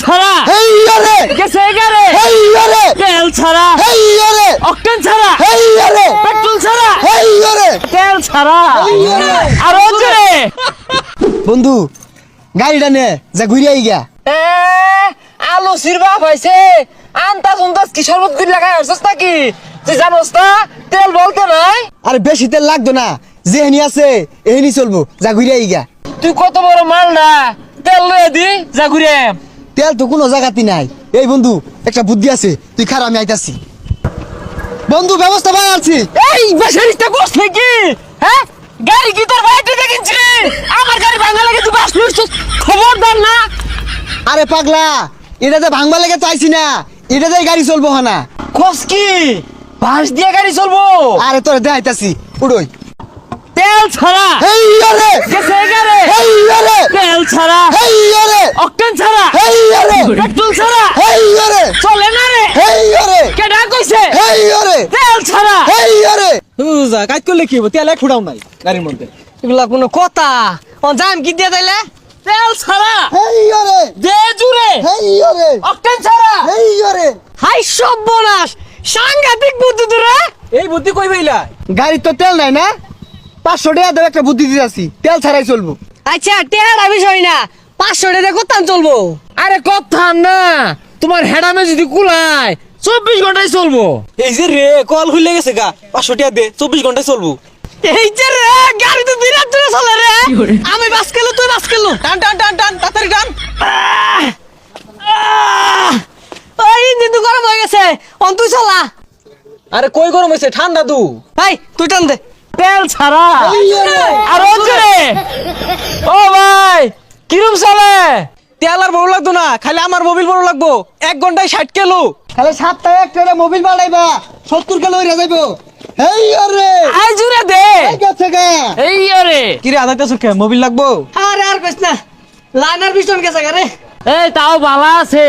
ছাড়া হেই আরে গেছে গারে হেই আরে তেল ছাড়া হেই আরে অকটেন ছাড়া হেই আরে পেট্রোল ছাড়া হেই আরে তেল ছাড়া আরো জোরে বন্ধু গাড়িটা নে যা ঘুরে আই গা এ আলু সিরবা হইছে আন্তাজ উন্তাজ কি শরবত দিন লাগাই হইছস নাকি তুই জানোস না তেল বলতে নাই আরে বেশি তেল লাগতো না যেহেনি আছে এহেনি চলবো যা ঘুরে আই গা তুই কত বড় মাল না তেল লয়ে দি যা ঘুরে তেল তো কোনো জায়গাতে নাই এই বন্ধু একটা বুদ্ধি আছে তুই খারা আমি আইতাছি বন্ধু ব্যবস্থা বানাচ্ছি এই বেশারিটা কোস নাকি হ্যাঁ গাড়ি কি তোর বাইতে দেখিনছি আমার গাড়ি ভাঙা লাগে তুই বাস লইছস খবরদার না আরে পাগলা এটাতে ভাঙবা লেগে চাইছি না এটাতে গাড়ি চলবো না কোস কি বাস দিয়ে গাড়ি চলবো আরে তোরে দেখাইতাছি উড়োই তেল ছাড়া হেই আরে গেছে গারে হেই আরে তেল ছাড়া হেই আরে অকটেন ছাড়া হেই আরে পেট্রোল ছাড়া হেই আরে চলে না রে হেই আরে কেডা কইছে হেই আরে তেল ছাড়া হেই আরে হুজা কাজ করলে কি হবো তেল ফুটাও নাই গাড়ির মধ্যে এগুলা কোনো কথা ও জাম কি দিয়ে দিলে তেল ছাড়া হেই আরে দে জুরে হেই আরে অকটেন ছাড়া হেই আরে হাই সর্বনাশ সাংঘাতিক বুদ্ধি তোরা এই বুদ্ধি কই পাইলা গাড়ির তো তেল নাই না 500 টাকা দেব একটা বুদ্ধি দিতেছি তেল ছাড়াই চলবো আচ্ছা টেহারা বিষয় না 500 টাকা করতাম চলবো আরে কথা না তোমার হেডামে যদি কুলায় 24 ঘন্টায় চলবো এই যে রে কল খুলে গেছে গা 500 টাকা দে 24 ঘন্টায় চলবো এই যে রে গাড়ি তো বিরাট জোরে চলে রে আমি বাস খেলো তুই বাস খেলো টান টান টান টান তাড়াতাড়ি টান ওই ইঞ্জিন তো গরম হয়ে গেছে অন তুই চলা আরে কই গরম হইছে ঠান্ডা তু এই তুই টান দে তেল ছাড়া হেই আরে আর জোরে ও ভাই কিরম চলে তেল আর বড় লাগতো না খালি আমার মোবিল বড় লাগবো 1 ঘন্টায় 60 কিলো খালি 7 টাকা একটা মোবিল বাড়াইবা 70 কিলো হইরা যাইবো হেই আরে আই জুরে দে এই গেছে গা এই আরে কি রে আদাইতে সুখে মোবিল লাগবো আরে আর কইস না লাইনার পিছন গেছে রে এই তাও ভালো আছে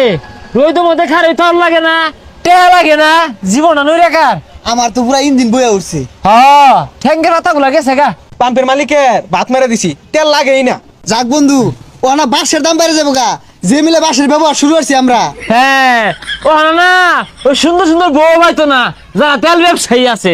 রোদ মধ্যে খারে তোর লাগে না টেহা লাগে না জীবন নই রেখার আমার তো পুরা ইঞ্জিন বইয়া উঠছে হ্যাঁ ঠ্যাঙ্গের পাতাগুলো গেছে গা পাম্পের মালিকের ভাত মেরে দিছি তেল লাগেই না যাক বন্ধু ও না বাসের দাম বেড়ে যাবো গা যে মিলে বাসের ব্যবহার শুরু করছি আমরা হ্যাঁ ও না ওই সুন্দর সুন্দর বউ হয়তো না যারা তেল ব্যবসায়ী আছে